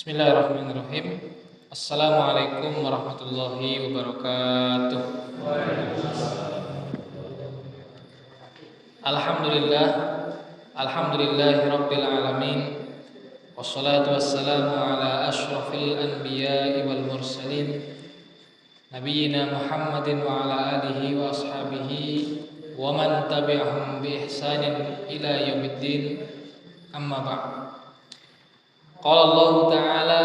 Bismillahirrahmanirrahim. Assalamualaikum warahmatullahi wabarakatuh. Alhamdulillah, alhamdulillahi rabbil alamin. Wassalatu wassalamu ala asyrafil anbiya'i wal mursalin, nabiyyina Muhammadin wa ala alihi wa ashabihi wa man tabi'ahum bi ihsanin ila yaumiddin. Amma ba'd. Qala Allah Ta'ala,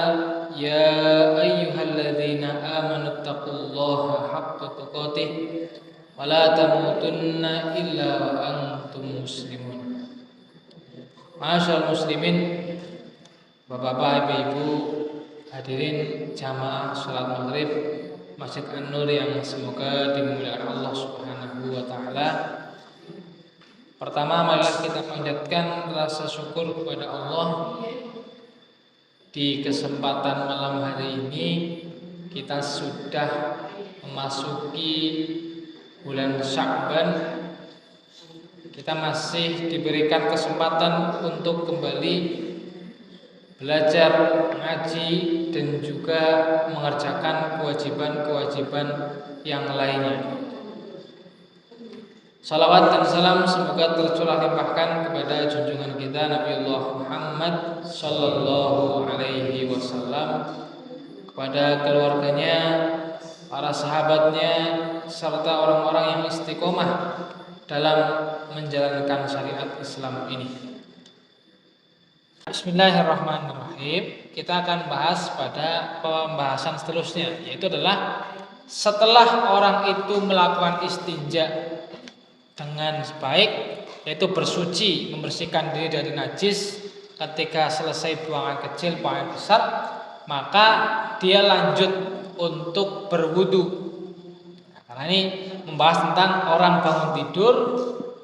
ya ayyuhalladzina amanu taqullaha haqqa tuqatih wa la tamutunna illa wa antum muslimun. Ma'asyiral muslimin, Bapak-bapak, Ibu-ibu, hadirin jamaah salat maghrib Masjid An-Nur yang semoga dimuliakan Allah Subhanahu wa taala. Pertama, marilah kita panjatkan rasa syukur kepada Allah. Di kesempatan malam hari ini kita sudah memasuki bulan Sya'ban. Kita masih diberikan kesempatan untuk kembali belajar ngaji dan juga mengerjakan kewajiban-kewajiban yang lainnya. Salawat dan salam semoga tercurah limpahkan kepada junjungan kita Nabiullah Muhammad sallallahu alaihi wasallam, kepada keluarganya, para sahabatnya, serta orang-orang yang istiqomah dalam menjalankan syariat Islam ini. Bismillahirrahmanirrahim. Kita akan bahas pada pembahasan seterusnya, yaitu adalah setelah orang itu melakukan istinja dengan baik, yaitu bersuci, membersihkan diri dari najis. Ketika selesai buangan kecil, buangan besar, maka dia lanjut untuk berwudu. Nah, karena ini membahas tentang orang bangun tidur,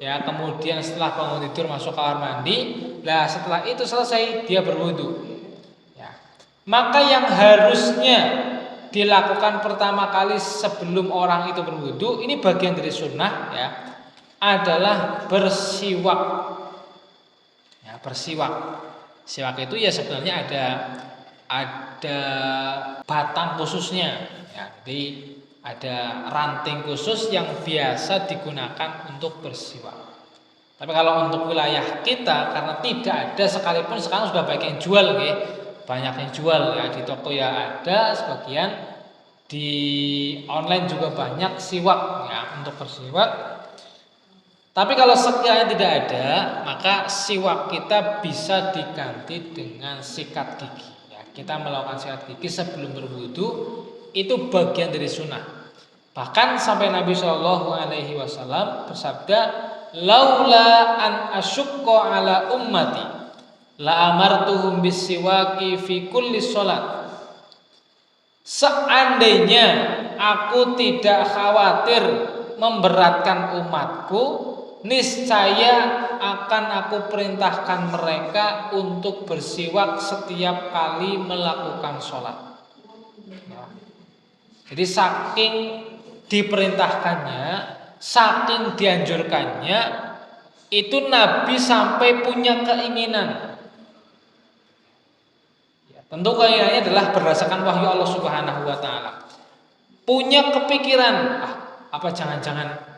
ya, kemudian setelah bangun tidur masuk kamar mandi. Nah, setelah itu selesai dia berwudu. Ya. Maka yang harusnya dilakukan pertama kali sebelum orang itu berwudu, ini bagian dari sunnah, ya, adalah bersiwak. Ya, bersiwak. Siwak itu ya sebenarnya ada batang khususnya, ya. Jadi ada ranting khusus yang biasa digunakan untuk bersiwak. Tapi kalau untuk wilayah kita, karena tidak ada, sekalipun sekarang sudah banyak yang jual, ya. Banyak yang jual, ya, di toko ya ada, sebagian di online juga banyak siwak, ya, untuk bersiwak. Tapi kalau sekiranya tidak ada, maka siwak kita bisa diganti dengan sikat gigi. Ya, kita melakukan sikat gigi sebelum berwudu, itu bagian dari sunnah. Bahkan sampai Nabi Shallallahu Alaihi Wasallam bersabda, laula an asyukko ala ummati la amartuhum bisiwaki fi kulli sholat. Seandainya aku tidak khawatir memberatkan umatku, niscaya akan aku perintahkan mereka untuk bersiwak setiap kali melakukan sholat. Jadi saking diperintahkannya, saking dianjurkannya, itu Nabi sampai punya keinginan. Ya, tentu keinginannya adalah berdasarkan wahyu Allah Subhanahu wa taala. Punya kepikiran, apa jangan-jangan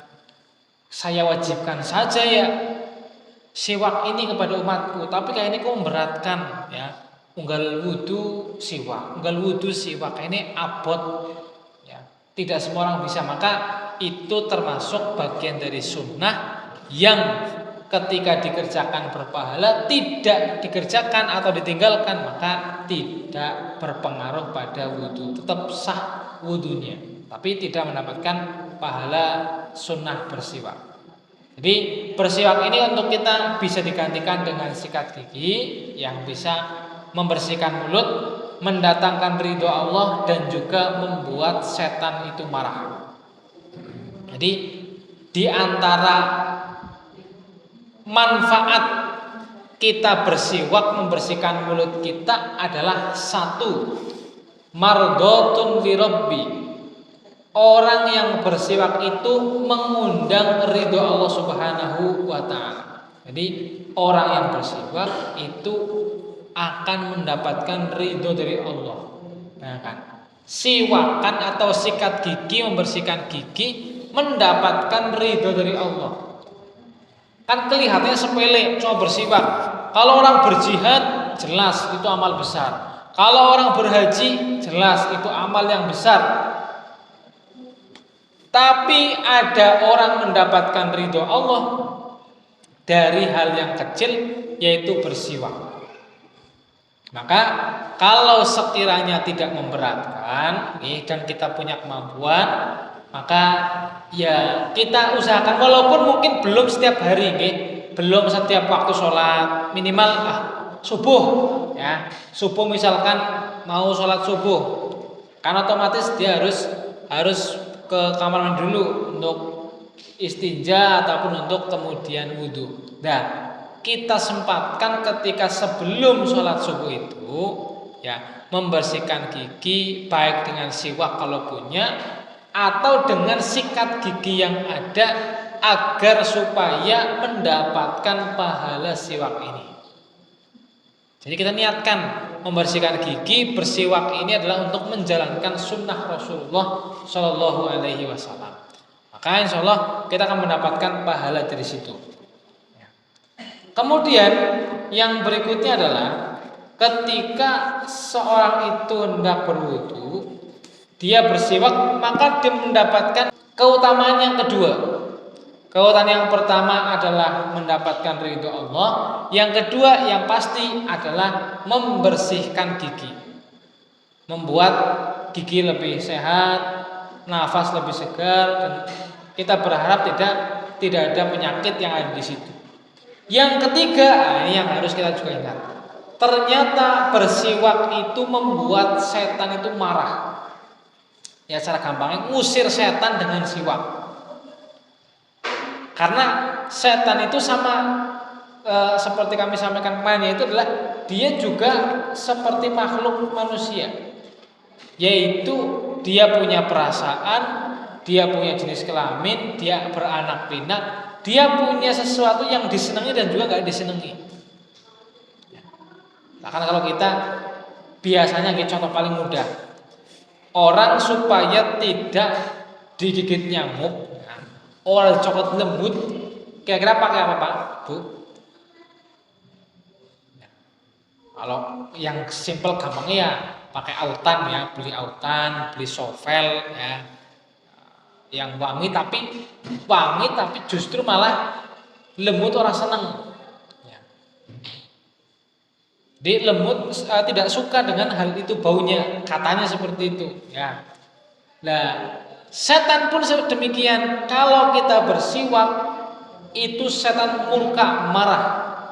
saya wajibkan saja ya siwak ini kepada umatku, tapi kayak ini kok memberatkan, ya. Unggal wudu siwak, ini abot, ya. Tidak semua orang bisa, maka itu termasuk bagian dari sunnah yang ketika dikerjakan berpahala, tidak dikerjakan atau ditinggalkan maka tidak berpengaruh pada wudu, tetap sah wudunya, tapi tidak mendapatkan pahala sunnah bersiwak. Jadi bersiwak ini untuk kita bisa digantikan dengan sikat gigi yang bisa membersihkan mulut, mendatangkan ridho Allah, dan juga membuat setan itu marah. Jadi di antara manfaat kita bersiwak, membersihkan mulut kita adalah satu, mardhatun li rabbi. Orang yang bersiwak itu mengundang ridho Allah Subhanahu wa taala. Jadi orang yang bersiwak itu akan mendapatkan ridho dari Allah. Bayangkan, siwakan atau sikat gigi, membersihkan gigi, mendapatkan ridho dari Allah. Kan kelihatannya sepele, cuma bersiwak. Kalau orang berjihad, jelas itu amal besar. Kalau orang berhaji, jelas itu amal yang besar. Tapi ada orang mendapatkan ridho Allah dari hal yang kecil, yaitu bersiwak. Maka kalau sekiranya tidak memberatkan dan kita punya kemampuan, maka ya kita usahakan, walaupun mungkin belum setiap hari, belum setiap waktu sholat, minimal subuh, ya subuh misalkan mau sholat subuh, kan otomatis dia harus ke kamar mandi dulu untuk istinja ataupun untuk kemudian wudhu. Nah, kita sempatkan ketika sebelum sholat subuh itu, ya membersihkan gigi baik dengan siwak kalau punya, atau dengan sikat gigi yang ada, agar supaya mendapatkan pahala siwak ini. Jadi kita niatkan membersihkan gigi, bersiwak ini adalah untuk menjalankan sunnah Rasulullah Shallallahu Alaihi Wasallam. Maka insya Allah kita akan mendapatkan pahala dari situ. Kemudian yang berikutnya adalah ketika seorang itu hendak berwudu, dia bersiwak, maka dia mendapatkan keutamaan yang kedua. Keutamaan yang pertama adalah mendapatkan ridho Allah. Yang kedua yang pasti adalah membersihkan gigi, membuat gigi lebih sehat, nafas lebih segar, dan kita berharap tidak ada penyakit yang ada di situ. Yang ketiga, ini yang harus kita juga ingat. Ternyata bersiwak itu membuat setan itu marah. Ya secara gampangnya ngusir setan dengan siwak. Karena setan itu sama seperti kami sampaikan kemarin, yaitu adalah dia juga seperti makhluk manusia, yaitu dia punya perasaan, dia punya jenis kelamin, dia beranak pinak, dia punya sesuatu yang disenangi dan juga nggak disenangi. Nah, karena kalau kita biasanya, contoh paling mudah, orang supaya tidak digigit nyamuk, oral coklat lembut, kira-kira pakai apa Pak, Bu? Kalau yang simple gampangnya ya pakai autan, ya beli autan, beli sovel, ya yang wangi tapi justru malah lembut, orang seneng. Ya. Jadi lembut tidak suka dengan hal itu, baunya, katanya seperti itu. Ya. Nah, setan pun demikian. Kalau kita bersiwak, itu setan murka, marah,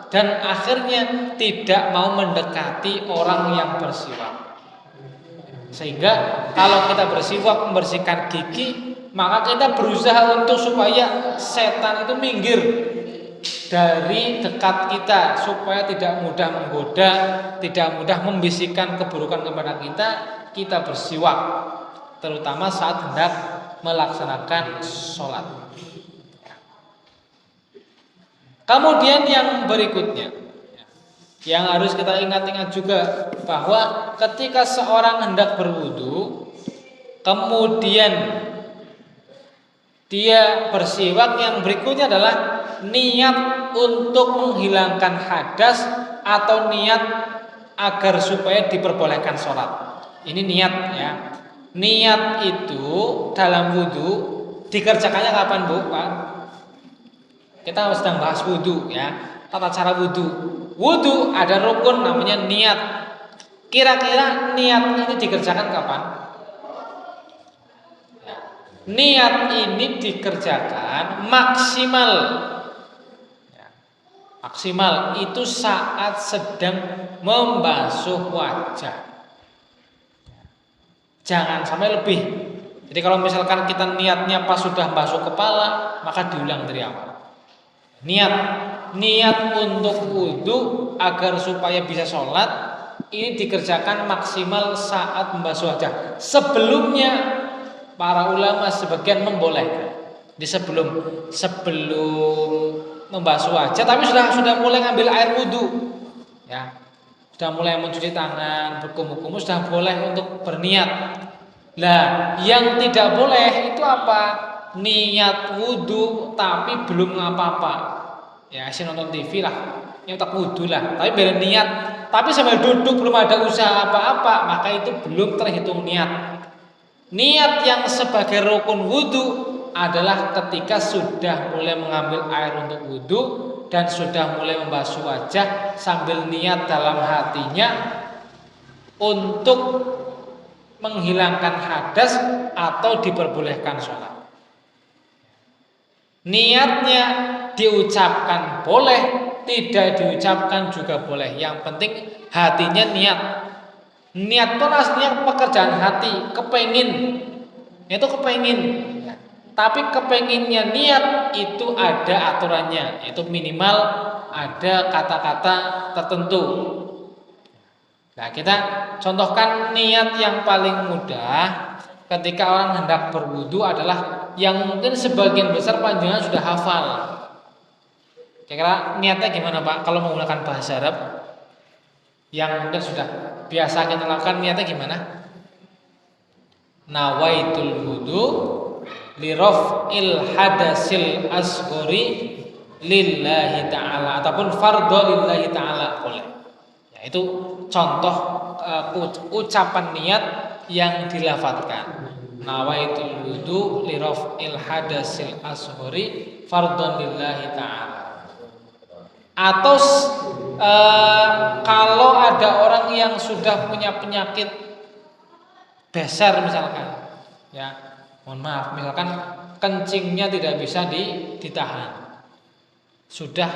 dan akhirnya tidak mau mendekati orang yang bersiwak. Sehingga kalau kita bersiwak membersihkan gigi, maka kita berusaha untuk supaya setan itu minggir dari dekat kita, supaya tidak mudah menggoda, tidak mudah membisikkan keburukan kepada kita. Kita bersiwak, terutama saat hendak melaksanakan sholat. Kemudian yang berikutnya, yang harus kita ingat-ingat juga, bahwa ketika seorang hendak berwudu, kemudian dia bersiwak, yang berikutnya adalah niat untuk menghilangkan hadas atau niat agar supaya diperbolehkan sholat. Ini niat, ya. Niat itu dalam wudu dikerjakannya kapan, Bu, Pak? Kita sedang bahas wudu, ya, tata cara wudu. Wudu ada rukun namanya niat. Kira-kira niat ini dikerjakan kapan? Niat ini dikerjakan maksimal. Maksimal itu saat sedang membasuh wajah. Jangan sampai lebih. Jadi kalau misalkan kita niatnya pas sudah basuh kepala, maka diulang dari awal. Niat untuk wudu agar supaya bisa sholat ini dikerjakan maksimal saat membasuh wajah. Sebelumnya para ulama sebagian membolehkan di sebelum membasuh wajah, tapi sudah mulai ngambil air wudu, ya, sudah mulai mencuci tangan, berkumur-kumur, sudah boleh untuk berniat. Nah, yang tidak boleh itu apa? Niat wudhu tapi belum apa-apa. Ya, si nonton TV lah, nyetak wudhu lah, tapi beda niat. Tapi sambil duduk belum ada usaha apa-apa, maka itu belum terhitung niat. Niat yang sebagai rukun wudhu adalah ketika sudah mulai mengambil air untuk wudhu dan sudah mulai membasuh wajah sambil niat dalam hatinya untuk menghilangkan hadas atau diperbolehkan sholat. Niatnya diucapkan boleh, tidak diucapkan juga boleh. Yang penting hatinya niat. Niat itu aslinya pekerjaan hati, kepengin. Itu kepengin. Tapi kepenginnya niat itu ada aturannya. Itu minimal ada kata-kata tertentu. Nah, kita contohkan niat yang paling mudah ketika orang hendak berwudu adalah yang mungkin sebagian besar panjenengan sudah hafal. Kira-kira niatnya gimana Pak? Kalau menggunakan bahasa Arab yang mungkin sudah biasa kita lakukan, niatnya gimana? Nawaitul wudu li raf'il hadasil asghari lillahi ta'ala ataupun fardhu lillahi ta'ala boleh. Ya, itu contoh ucapan niat yang dilafadzkan. Nawaitul wudu li raf'il hadasil asghari fardhon lillahi ta'ala. Atau kalau ada orang yang sudah punya penyakit beser misalkan, ya, mohon maaf, misalkan kencingnya tidak bisa ditahan, sudah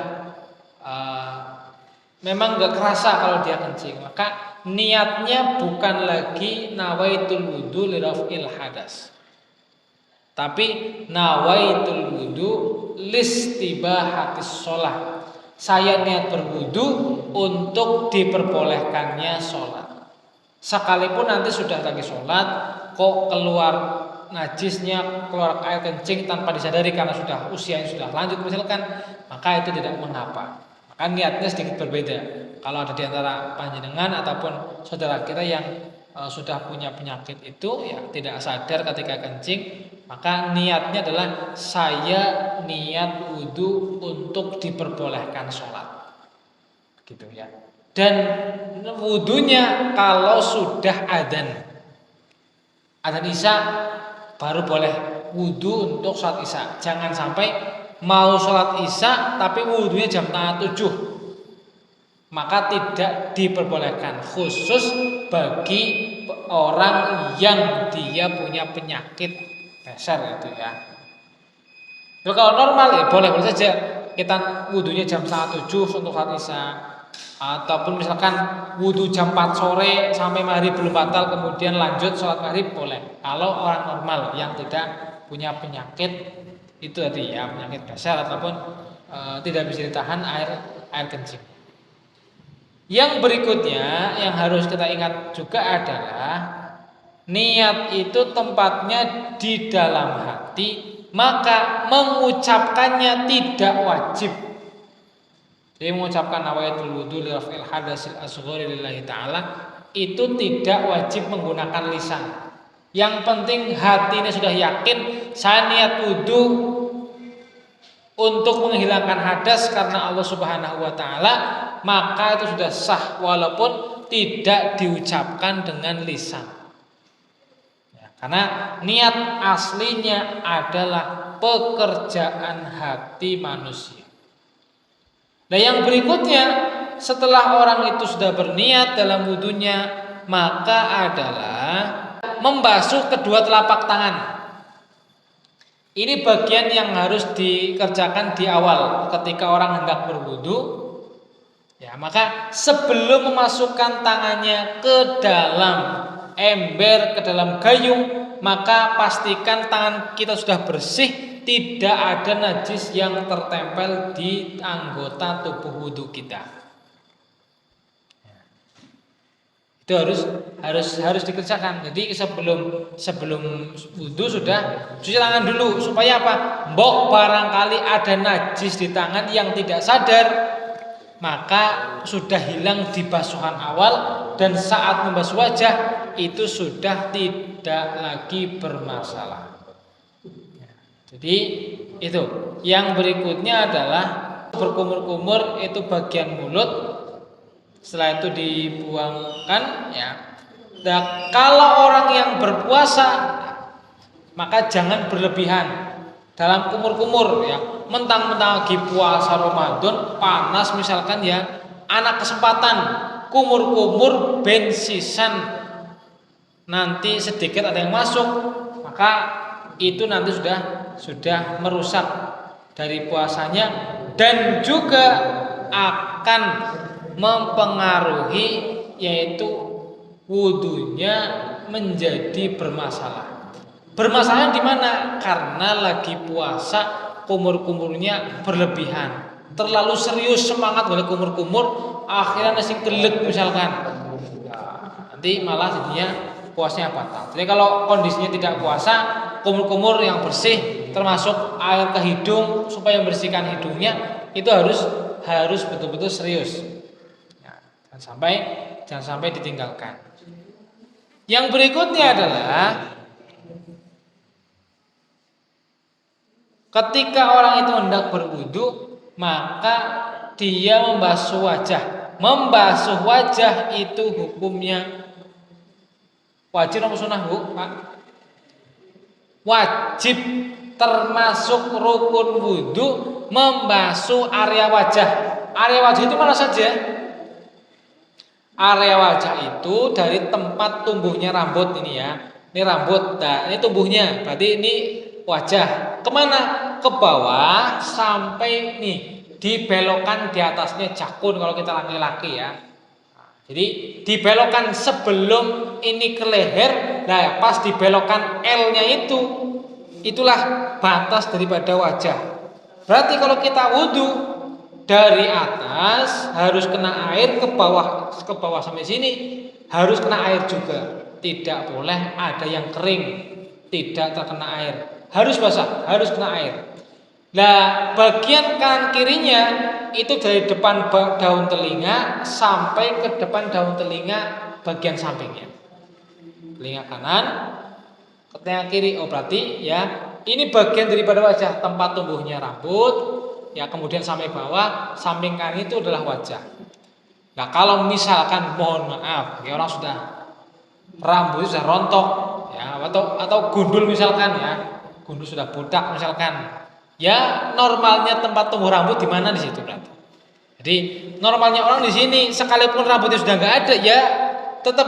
memang nggak kerasa kalau dia kencing, maka niatnya bukan lagi nawaitul wudu li raf'il hadas, tapi nawaitul wudu listibahatis sholat. Saya niat berwudu untuk diperbolehkannya sholat. Sekalipun nanti sudah lagi sholat, kok keluar najisnya, keluar air kencing tanpa disadari karena sudah usianya sudah lanjut misalkan, maka itu tidak mengapa. Maka niatnya sedikit berbeda. Kalau ada di antara panjenengan ataupun saudara kita yang sudah punya penyakit itu, ya tidak sadar ketika kencing, maka niatnya adalah saya niat wudu untuk diperbolehkan sholat, gitu ya. Dan wudunya kalau sudah adzan isya baru boleh wudu untuk sholat isya. Jangan sampai mau sholat isya tapi wudunya jam 6:30, maka tidak diperbolehkan, khusus bagi orang yang dia punya penyakit dasar itu ya. Jadi kalau normal ya boleh-boleh saja kita wudunya jam 7 untuk sholat isya, ataupun misalkan wudu jam 4 sore sampai maghrib belum batal kemudian lanjut sholat maghrib boleh. Kalau orang normal yang tidak punya penyakit itu tadi ya, penyakit dasar ataupun tidak bisa ditahan air kencing. Yang berikutnya yang harus kita ingat juga adalah niat itu tempatnya di dalam hati, maka mengucapkannya tidak wajib. Jadi mengucapkan nawaitul wudu li raf'il hadasil asghari lillahi ta'ala itu tidak wajib menggunakan lisan. Yang penting hati ini sudah yakin saya niat wudu untuk menghilangkan hadas karena Allah Subhanahu wa taala, maka itu sudah sah walaupun tidak diucapkan dengan lisan. Ya, karena niat aslinya adalah pekerjaan hati manusia. Nah, yang berikutnya setelah orang itu sudah berniat dalam wudunya, maka adalah membasuh kedua telapak tangan. Ini bagian yang harus dikerjakan di awal ketika orang hendak berwudu. Ya, maka sebelum memasukkan tangannya ke dalam ember, ke dalam gayung, maka pastikan tangan kita sudah bersih, tidak ada najis yang tertempel di anggota tubuh wudu kita. Itu harus dikerjakan. Jadi sebelum wudu sudah cuci tangan dulu supaya apa? Mbok barangkali ada najis di tangan yang tidak sadar, maka sudah hilang di basuhan awal, dan saat membasuh wajah itu sudah tidak lagi bermasalah. Jadi itu. Yang berikutnya adalah berkumur-kumur itu bagian mulut, setelah itu dibuangkan ya. Nah, kalau orang yang berpuasa maka jangan berlebihan dalam kumur-kumur ya. Mentang-mentang lagi puasa Ramadan panas misalkan ya, anak kesempatan kumur-kumur bensisan, nanti sedikit ada yang masuk, maka itu nanti sudah merusak dari puasanya, dan juga akan mempengaruhi yaitu wudunya menjadi bermasalah. Bermasalah di mana? Karena lagi puasa kumur-kumurnya berlebihan, terlalu serius semangat oleh kumur-kumur, akhirnya nasi gelet misalkan. Nanti malah jadinya puasanya batal. Jadi kalau kondisinya tidak puasa, kumur-kumur yang bersih termasuk air ke hidung supaya membersihkan hidungnya itu harus betul-betul serius. Ya, jangan sampai ditinggalkan. Yang berikutnya adalah ketika orang itu hendak berwudu, maka dia membasuh wajah. Membasuh wajah itu hukumnya wajib atau sunnah, Bu? Pak? Wajib, termasuk rukun wudu membasuh area wajah. Area wajah itu mana saja? Area wajah itu dari tempat tumbuhnya rambut ini ya. Ini rambut, nah ini tumbuhnya. Berarti ini wajah. Kemana? Ke bawah sampai nih dibelokkan di atasnya jakun kalau kita laki-laki ya. Jadi dibelokkan sebelum ini ke leher. Nah pas dibelokkan L-nya itulah batas daripada wajah. Berarti kalau kita wudu dari atas harus kena air, ke bawah sampai sini harus kena air juga. Tidak boleh ada yang kering, tidak terkena air. Harus basah, harus kena air. Nah, bagian kanan kirinya itu dari depan daun telinga sampai ke depan daun telinga bagian sampingnya. Telinga kanan, telinga kiri. Oh, berarti ya ini bagian daripada wajah, tempat tumbuhnya rambut. Ya, kemudian sampai bawah, samping kanan itu adalah wajah. Nah, kalau misalkan mohon maaf, ya orang sudah rambut sudah rontok ya, atau gundul misalkan ya. Gundul sudah botak misalkan. Ya normalnya tempat tumbuh rambut di mana di situ berarti. Jadi normalnya orang di sini sekalipun rambutnya sudah nggak ada ya tetap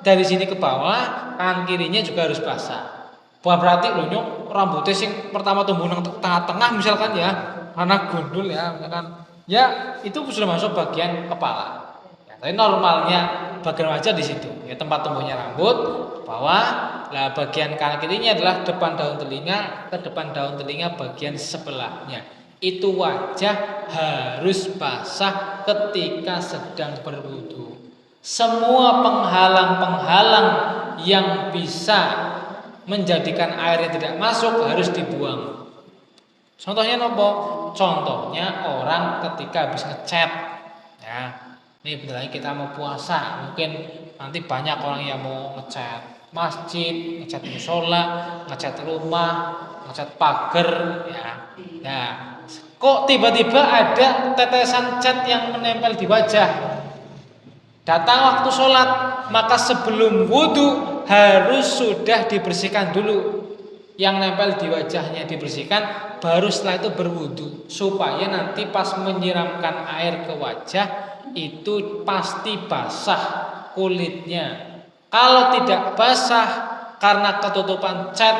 dari sini ke bawah, kanan kirinya juga harus basah. Bukan berarti loh nyok rambutnya sing pertama tumbuh nang tengah-tengah misalkan ya, anak gundul ya misalkan. Ya itu sudah masuk bagian kepala. Ya, tapi normalnya bagian wajah di situ. Ya tempat tumbuhnya rambut, bawah. Nah, bagian kanan kirinya adalah depan daun telinga, ke depan daun telinga bagian sebelahnya. Itu wajah harus basah ketika sedang berwudu. Semua penghalang-penghalang yang bisa menjadikan airnya tidak masuk harus dibuang. Contohnya apa? Contohnya orang ketika habis ngecat. Ya, ini bentar lagi kita mau puasa, mungkin nanti banyak orang yang mau ngecat masjid, ngecat musola, ngecat rumah, ngecat pagar, ya. Nah, kok tiba-tiba ada tetesan cat yang menempel di wajah? Datang waktu sholat, maka sebelum wudhu harus sudah dibersihkan dulu. Yang nempel di wajahnya dibersihkan, baru setelah itu berwudhu, supaya nanti pas menyiramkan air ke wajah itu pasti basah kulitnya. Kalau tidak basah karena ketutupan cat,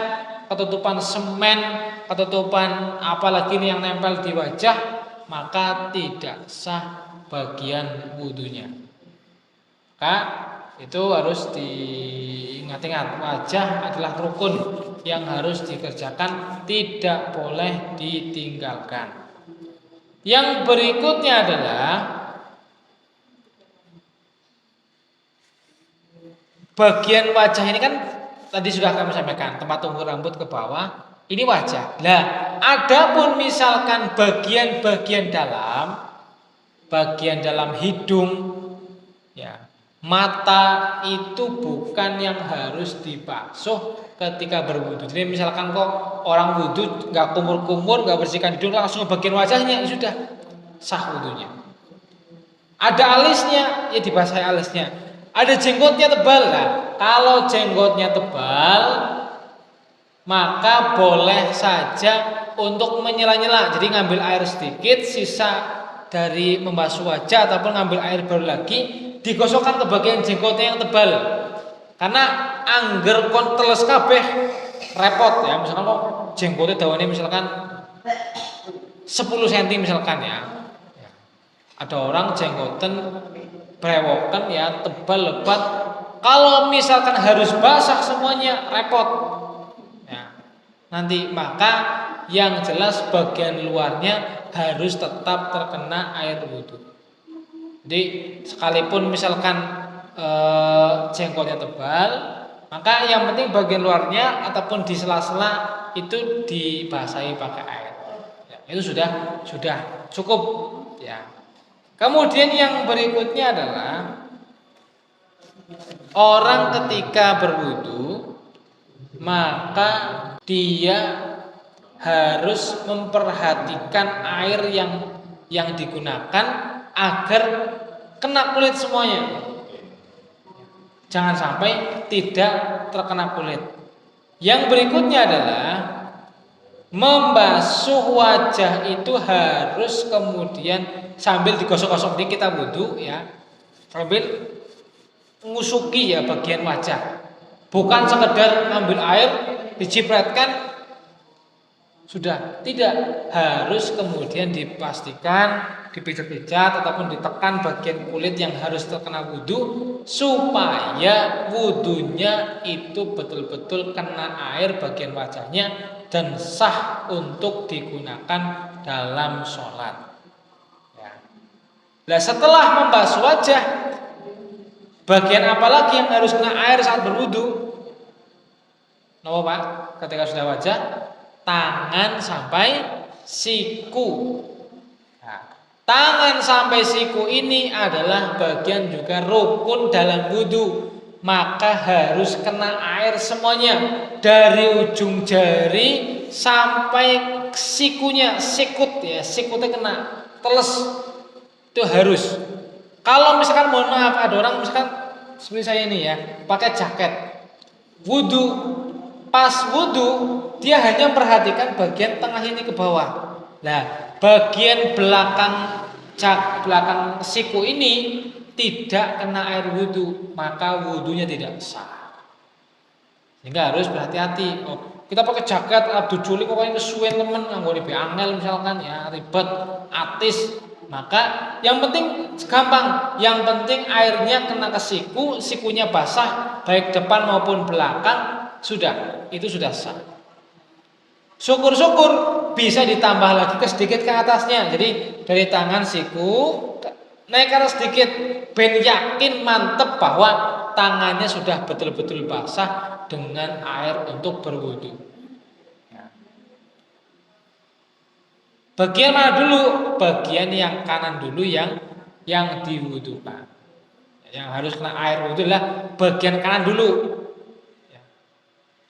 ketutupan semen, ketutupan apalagi ini yang nempel di wajah, maka tidak sah bagian wudunya. Maka itu harus diingat-ingat, wajah adalah rukun yang harus dikerjakan, tidak boleh ditinggalkan. Yang berikutnya adalah bagian wajah ini kan tadi sudah kami sampaikan, tempat tumbuh rambut ke bawah, ini wajah. Nah, adapun misalkan bagian-bagian dalam bagian dalam hidung, ya. Mata itu bukan yang harus dibasuh ketika berwudu. Jadi misalkan kok orang wudu nggak kumur-kumur, nggak bersihkan hidung, langsung ke bagian wajahnya, ya sudah sah wudunya. Ada alisnya, ya dibasahi alisnya. Ada jenggotnya tebal lah. Kalau jenggotnya tebal, maka boleh saja untuk menyela-nyela. Jadi ngambil air sedikit, sisa dari membasuh wajah ataupun ngambil air baru lagi, digosokkan ke bagian jenggotnya yang tebal. Karena angger kon teles kabeh repot ya. Misalkan kok jenggotnya dawane misalkan 10 cm misalkan ya. Ada orang jenggoten brewoken ya, tebal lebat. Kalau misalkan harus basah semuanya repot. Ya. Nanti maka yang jelas bagian luarnya harus tetap terkena air wudhu. Jadi sekalipun misalkan jenggotnya tebal, maka yang penting bagian luarnya ataupun di sela-sela itu dibasahi pakai air. Ya, itu sudah cukup ya. Kemudian yang berikutnya adalah orang ketika berwudu maka dia harus memperhatikan air yang digunakan agar kena kulit semuanya. Jangan sampai tidak terkena kulit. Yang berikutnya adalah membasuh wajah itu harus kemudian sambil digosok-gosok dikit kita wudu ya. Sambil ngusuki ya bagian wajah. Bukan sekedar ngambil air dicipratkan sudah, tidak, harus kemudian dipastikan dipijat-pijat ataupun ditekan bagian kulit yang harus terkena wudu supaya wudunya itu betul-betul kena air bagian wajahnya dan sah untuk digunakan dalam sholat. Ya. Nah setelah membasuh wajah, bagian apa lagi yang harus kena air saat berwudu? Napa Pak? Ketika sudah wajah, tangan sampai siku. Nah, tangan sampai siku ini adalah bagian juga rukun dalam wudu. Maka harus kena air semuanya dari ujung jari sampai sikunya, sikut ya, sikutnya kena, teles itu harus. Kalau misalkan mohon maaf ada orang misalkan seperti saya ini ya, pakai jaket wudu, pas wudu dia hanya perhatikan bagian tengah ini ke bawah. Nah, bagian belakang siku ini tidak kena air wudu, maka wudunya tidak sah. Sehingga harus berhati-hati. Oh, kita pakai jaket abdu juli pokoknya kesuwen temen nganggo angel misalkan ya, ribet, atis. Maka yang penting gampang, yang penting airnya kena ke siku, sikunya basah baik depan maupun belakang, sudah, itu sudah sah. Syukur-syukur bisa ditambah lagi ke sedikit ke atasnya. Jadi dari tangan siku naik ke atas sedikit, ben yakin mantep bahwa tangannya sudah betul-betul basah dengan air untuk berwudu. Bagian mana dulu? Bagian yang kanan dulu yang diwudukan. Yang harus kena air wudu adalah bagian kanan dulu.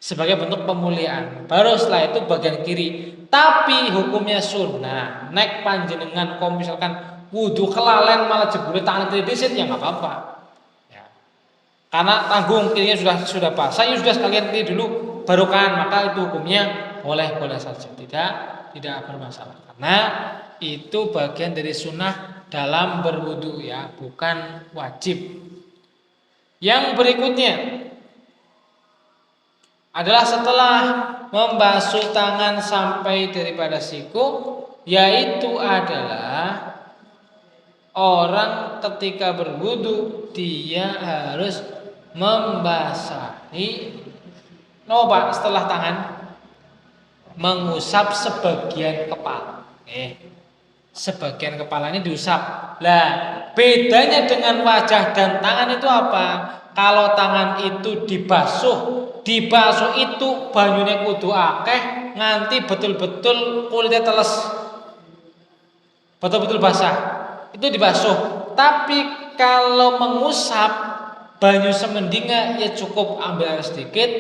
Sebagai bentuk pemuliaan. Baru setelah itu bagian kiri. Tapi hukumnya sunnah. Nek panjenengan kok misalkan wudu kelalen malah jebule tangan kiri disit ya nggak apa-apa. Ya. Karena tanggung kirinya sudah basah, ya sudah sekalian kiri dulu baru kan, maka itu hukumnya boleh saja, tidak bermasalah. Karena itu bagian dari sunnah dalam berwudu ya, bukan wajib. Yang berikutnya adalah setelah membasuh tangan sampai daripada siku, yaitu adalah orang ketika berwudu dia harus membasahi setelah tangan mengusap sebagian kepala. Sebagian kepalanya diusap. Lah, bedanya dengan wajah dan tangan itu apa? Kalau tangan itu dibasuh itu banyune kudu akeh nganti betul-betul kulitnya teles. Betul-betul basah. itu dibasuh. Tapi kalau mengusap banyu semendinga ya cukup ambil air sedikit,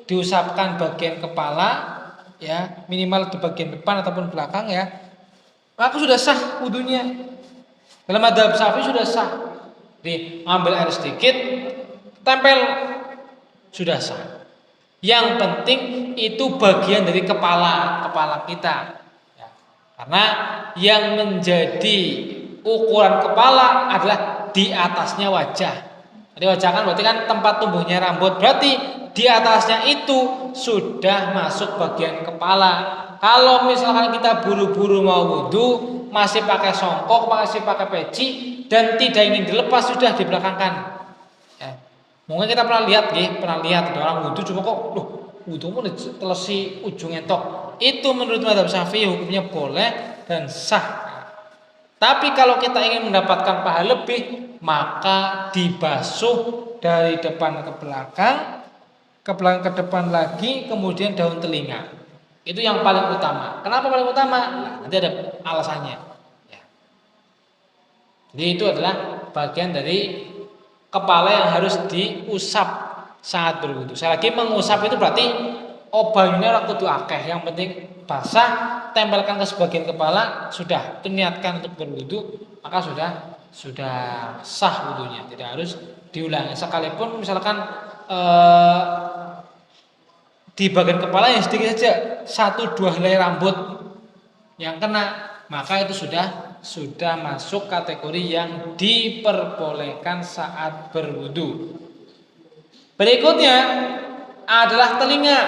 diusapkan bagian kepala ya, minimal di bagian depan ataupun belakang ya. Maka sudah sah wudunya. Dalam madzhab Syafi'i sudah sah. Jadi ambil air sedikit, tempel, sudah sah. Yang penting itu bagian dari kepala kita. Ya. Karena yang menjadi ukuran kepala adalah di atasnya wajah. Jadi wajah kan berarti kan tempat tumbuhnya rambut. Berarti di atasnya itu sudah masuk bagian kepala. Kalau misalkan kita buru-buru mau wudhu, masih pakai songkok, masih pakai peci, dan tidak ingin dilepas, sudah dibelakangkan. Ya. Mungkin kita pernah lihat ada orang wudhu cuma kok, wudhu mau telesi ujung entok. Itu menurut madzhab Syafi'i hukumnya boleh dan sah. Tapi kalau kita ingin mendapatkan pahala lebih, maka dibasuh dari depan ke belakang ke depan lagi, kemudian daun telinga. Itu yang paling utama. Kenapa paling utama? Nah, nanti ada alasannya. Ya. Jadi itu adalah bagian dari kepala yang harus diusap saat berwudu. Saya lagi mengusap itu berarti banyunya ora kudu akeh, yang penting basah, tempelkan ke sebagian kepala, sudah itu niatkan untuk berwudu, maka sudah sah wudunya, tidak harus diulangi. Sekalipun misalkan di bagian kepala yang sedikit saja 1-2 helai rambut yang kena, maka itu sudah masuk kategori yang diperbolehkan saat berwudu. Berikutnya adalah telinga.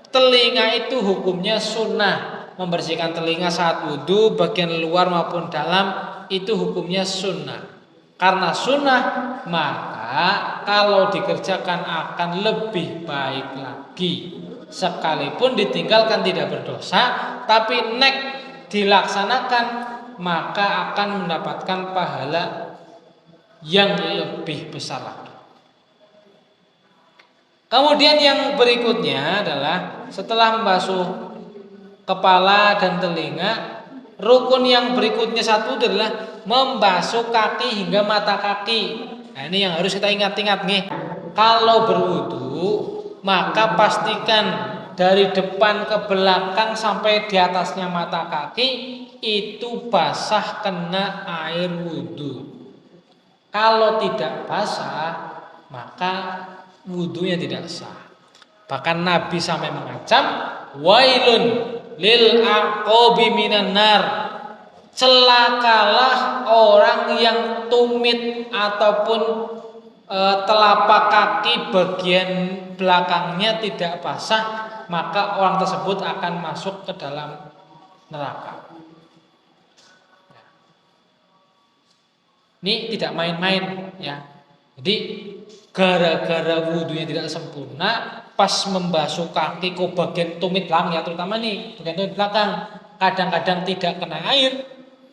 Telinga itu hukumnya sunnah. Membersihkan telinga saat wudu, bagian luar maupun dalam, itu hukumnya sunnah. Karena sunnah, maka kalau dikerjakan akan lebih baik lagi. Sekalipun ditinggalkan tidak berdosa, tapi nek dilaksanakan maka akan mendapatkan pahala yang lebih besar lagi. Kemudian yang berikutnya adalah setelah membasuh kepala dan telinga, rukun yang berikutnya satu adalah membasuh kaki hingga mata kaki. Nah, ini yang harus kita ingat-ingat nih. Kalau berwudu, maka pastikan dari depan ke belakang sampai di atasnya mata kaki itu basah kena air wudu. Kalau tidak basah, maka wudunya tidak sah. Bahkan Nabi sampai mengacam, wailun lil aqabi minan nar. Celakalah orang yang tumit ataupun telapak kaki bagian belakangnya tidak basah, maka orang tersebut akan masuk ke dalam neraka. Ini tidak main-main ya. Jadi gara-gara wudhunya tidak sempurna, pas membasuh kaki ke bagian tumit belakang ya, terutama nih bagian tumit belakang, kadang-kadang tidak kena air,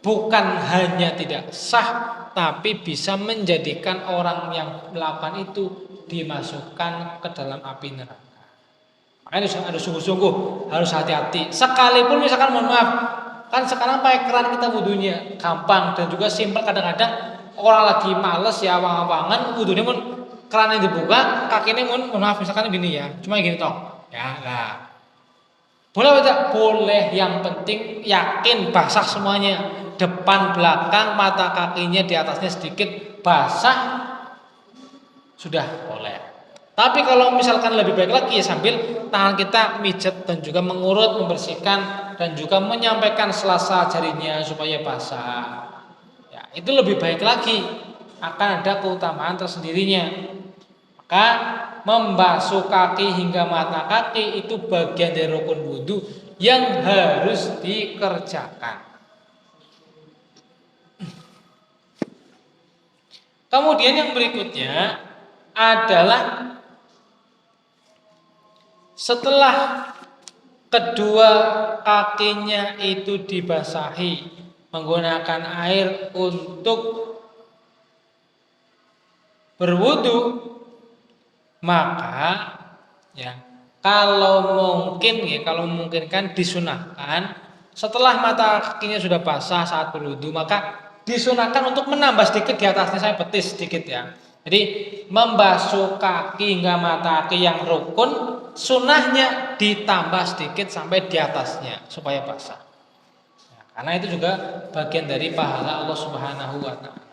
bukan hanya tidak sah, tapi bisa menjadikan orang yang melakukan itu dimasukkan ke dalam api neraka. Makanya harus sungguh-sungguh, harus hati-hati. Sekalipun misalkan mohon maaf, kan sekarang pakai keran kita wudhunya gampang dan juga simpel. Kadang-kadang orang lagi males ya, awang-awangan wudhunya pun kerannya dibuka, kakinya mohon maaf misalkan gini ya, cuma gini toh, ya lah. Boleh tidak? Boleh. Yang penting yakin basah semuanya, depan, belakang, mata kakinya di atasnya sedikit basah, sudah boleh. Tapi kalau misalkan lebih baik lagi ya sambil tangan kita mijet dan juga mengurut, membersihkan dan juga menyampaikan sela-sela jarinya supaya basah. Ya, itu lebih baik lagi, akan ada keutamaan tersendirinya. Maka membasuh kaki hingga mata kaki itu bagian dari rukun wudu yang harus dikerjakan. Kemudian yang berikutnya adalah setelah kedua kakinya itu dibasahi menggunakan air untuk berwudu, maka ya kalau mungkin kan disunahkan setelah mata kakinya sudah basah saat berwudu, maka disunahkan untuk menambah sedikit di atasnya, saya betis sedikit ya. Jadi membasuh kaki hingga mata kaki yang rukun, sunnahnya ditambah sedikit sampai di atasnya supaya basah. Ya, karena itu juga bagian dari pahala Allah Subhanahu wa taala.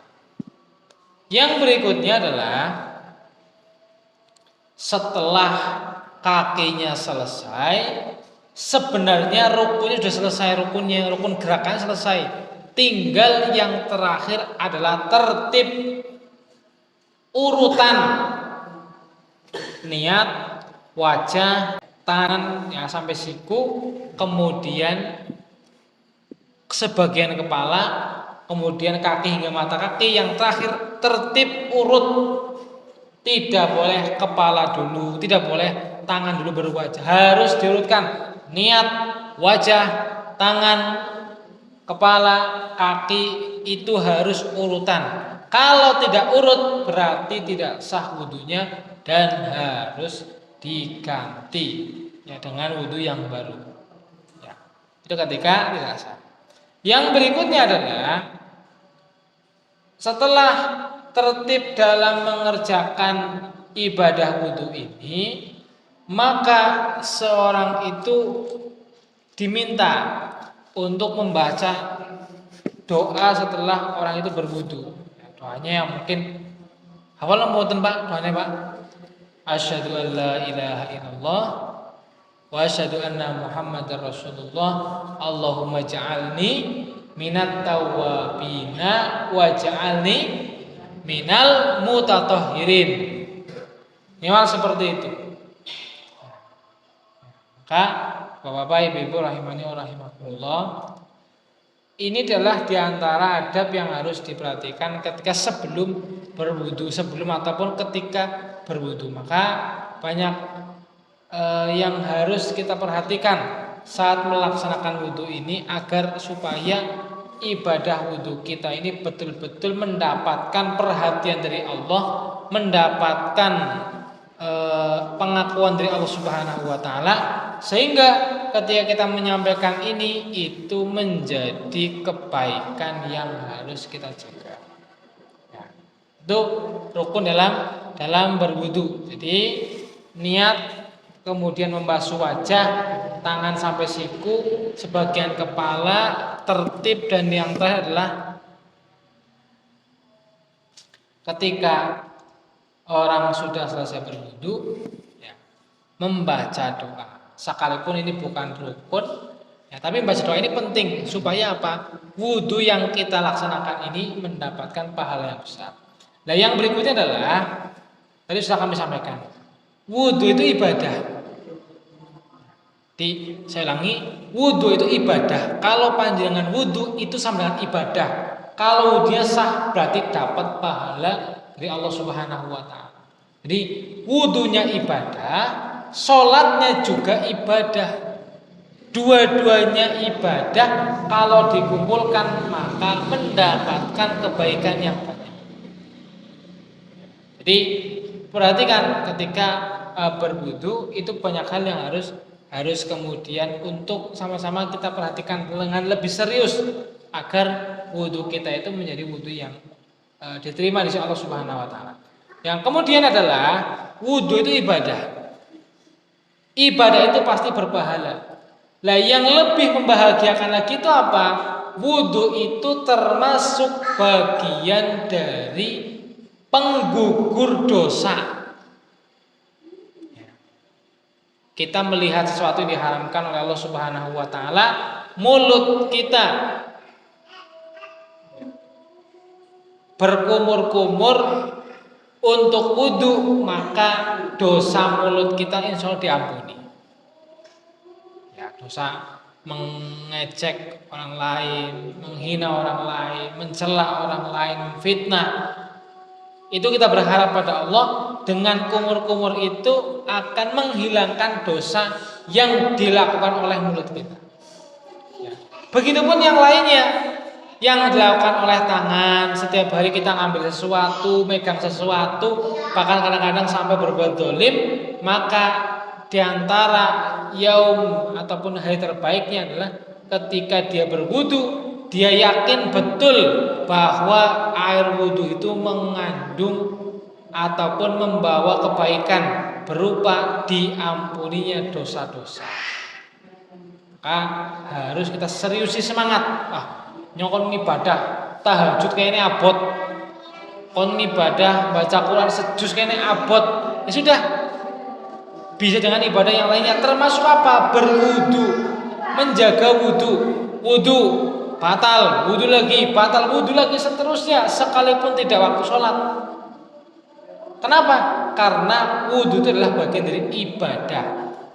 Yang berikutnya adalah setelah kakinya selesai, sebenarnya rukunnya sudah selesai, rukun gerakannya selesai. Tinggal yang terakhir adalah tertib urutan niat, wajah, tangan ya sampai siku, kemudian sebagian kepala, kemudian kaki hingga mata kaki, yang terakhir tertib urut. Tidak boleh kepala dulu, tidak boleh tangan dulu baru wajah. Harus diurutkan niat, wajah, tangan, kepala, kaki itu harus urutan. Kalau tidak urut berarti tidak sah wudunya dan harus diganti ya dengan wudu yang baru. Ya, itu ketika tidak sah. Yang berikutnya adalah setelah tertib dalam mengerjakan ibadah wudu ini, maka seorang itu diminta untuk membaca doa setelah orang itu berwudu. Doanya yang mungkin hafal mboten Pak, doanya Pak. Asyhadu an la ilaha illallah wa asyhadu anna Muhammadar Rasulullah. Allahumma ja'alni minat tawwabina wa ja'alni minal mutatahhirin. Minimal seperti itu. Maka Bapak-bapak, Ibu-ibu rahimani wa rahimakumullah, ini adalah diantara adab yang harus diperhatikan ketika sebelum berwudu, sebelum ataupun ketika berwudu. Maka banyak yang harus kita perhatikan saat melaksanakan wudu ini agar supaya ibadah wudu kita ini betul-betul mendapatkan perhatian dari Allah, mendapatkan pengakuan dari Allah Subhanahu wa taala, sehingga ketika kita menyampaikan ini itu menjadi kebaikan yang harus kita jaga. Ya, itu rukun dalam berwudu. Jadi niat, kemudian membasuh wajah, tangan sampai siku, sebagian kepala, tertib, dan yang terakhir adalah ketika orang sudah selesai berwudu ya, membaca doa. Sekalipun ini bukan rukun ya, tapi membaca doa ini penting supaya apa? Wudu yang kita laksanakan ini mendapatkan pahala yang besar. Nah, yang berikutnya adalah tadi sudah kami sampaikan, wudu itu ibadah. Saya ulangi, wudu itu ibadah. Kalau panjangan wudu itu sama dengan ibadah. Kalau dia sah berarti dapat pahala dari Allah Subhanahu wa taala. Jadi wudunya ibadah, sholatnya juga ibadah. Dua-duanya ibadah, kalau dikumpulkan maka mendapatkan kebaikan yang banyak. Jadi perhatikan ketika berwudu itu banyak hal yang harus kemudian untuk sama-sama kita perhatikan dengan lebih serius agar wudu kita itu menjadi wudu yang diterima di sisi Allah Subhanahu wa taala. Yang kemudian adalah wudu itu ibadah. Ibadah itu pasti berpahala. Lah yang lebih membahagiakan lagi itu apa? Wudu itu termasuk bagian dari penggugur dosa. Kita melihat sesuatu yang diharamkan oleh Allah Subhanahu wa taala, mulut kita berkumur-kumur untuk wudu, maka dosa mulut kita insya Allah diampuni. Ya, dosa mengejek orang lain, menghina orang lain, mencela orang lain, fitnah. Itu kita berharap pada Allah dengan kumur-kumur itu akan menghilangkan dosa yang dilakukan oleh mulut kita. Ya. Begitupun yang lainnya yang dilakukan oleh tangan, setiap hari kita ngambil sesuatu, megang sesuatu, bahkan kadang-kadang sampai berbuat dolim, maka diantara yaum ataupun hari terbaiknya adalah ketika dia berwudu, dia yakin betul bahwa air wudhu itu mengandung ataupun membawa kebaikan berupa diampuninya dosa-dosa. Maka harus kita seriusi semangat. Nyokon ibadah tahajud kayaknya abot, kon ibadah baca Quran sejus kayaknya abot. Ya sudah, bisa dengan ibadah yang lainnya, termasuk apa? Berwudu, menjaga wudu. Wudu batal, wudu lagi, batal, wudu lagi, seterusnya sekalipun tidak waktu sholat. Kenapa? Karena wudu itu adalah bagian dari ibadah.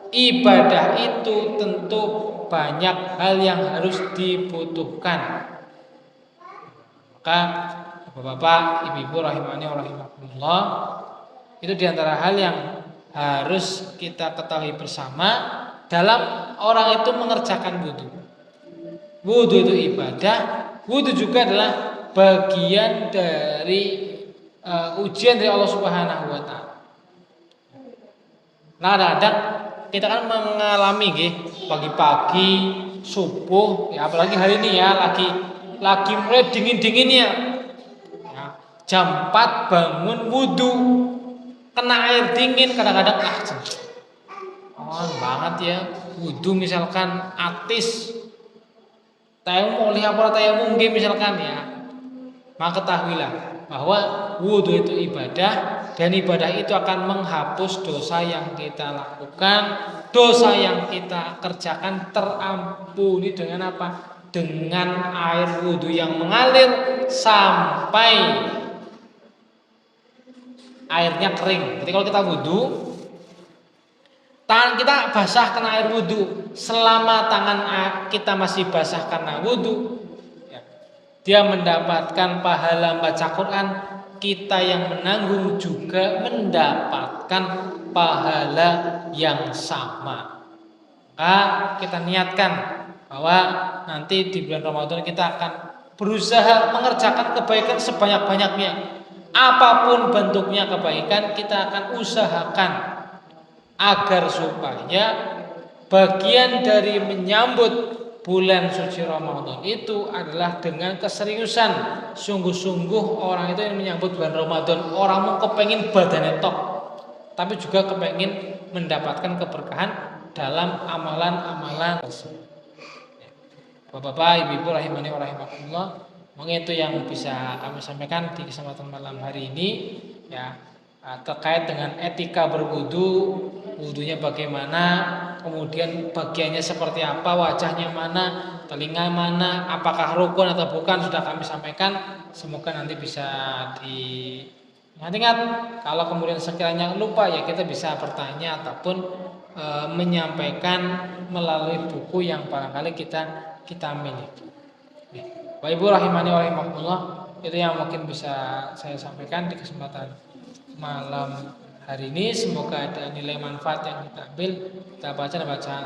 Ibadah itu tentu banyak hal yang harus dibutuhkan. Maka Bapak-bapak, ibu-ibu rahimani wa rahimakumullah, itu diantara hal yang harus kita ketahui bersama dalam orang itu mengerjakan wudu. Wudu itu ibadah, wudu juga adalah bagian dari ujian dari Allah Subhanahu wa taala. Nah, kadang kita kan mengalami pagi-pagi subuh, ya apalagi hari ini ya lagi mulai dingin-dinginnya. Ya, jam 4 bangun wudu, kena air dingin kadang-kadang banget ya wudu, misalkan atis tayamum oleh apa tayamum misalkan ya. Maka ketahuilah bahwa wudu itu ibadah, dan ibadah itu akan menghapus dosa yang kita lakukan, dosa yang kita kerjakan terampuni dengan apa? Dengan air wudu yang mengalir sampai airnya kering. Jadi kalau kita wudu, tangan kita basah kena air wudu, selama tangan kita masih basah karena wudu, dia mendapatkan pahala baca Quran, kita yang menanggung juga mendapatkan pahala yang sama. Maka kita niatkan bahwa nanti di bulan Ramadan kita akan berusaha mengerjakan kebaikan sebanyak-banyaknya. Apapun bentuknya kebaikan, kita akan usahakan agar supaya bagian dari menyambut bulan suci Ramadan itu adalah dengan keseriusan. Sungguh-sungguh orang itu yang menyambut bulan Ramadan, orang mau kepengen badannya tok, tapi juga kepengen mendapatkan keberkahan dalam amalan-amalan tersebut. Bapak-bapak, ibu-ibu rahimani wa rahimakumullah, mungkin itu yang bisa kami sampaikan di kesempatan malam hari ini ya, terkait dengan etika berwudu, wudunya bagaimana, kemudian bagiannya seperti apa, wajahnya mana, telinga mana, apakah rukun atau bukan, sudah kami sampaikan. Semoga nanti bisa diingat-ingat. Kalau kemudian sekiranya lupa, ya kita bisa bertanya ataupun menyampaikan melalui buku yang barangkali kita miliki. Bapak Ibu rahimani wa rahimakumullah, itu yang mungkin bisa saya sampaikan di kesempatan malam hari ini. Semoga ada nilai manfaat yang kita ambil. Kita baca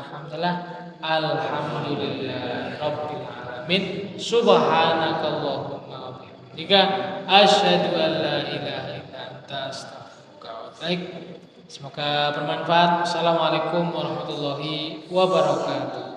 alhamdulillah, alhamdulillah rabbil alamin, subhanakallahumma wa bihamdika asyhadu an la ilaha illa anta astaghfiruka wa atubu ilaik. Semoga bermanfaat. Assalamualaikum warahmatullahi wabarakatuh.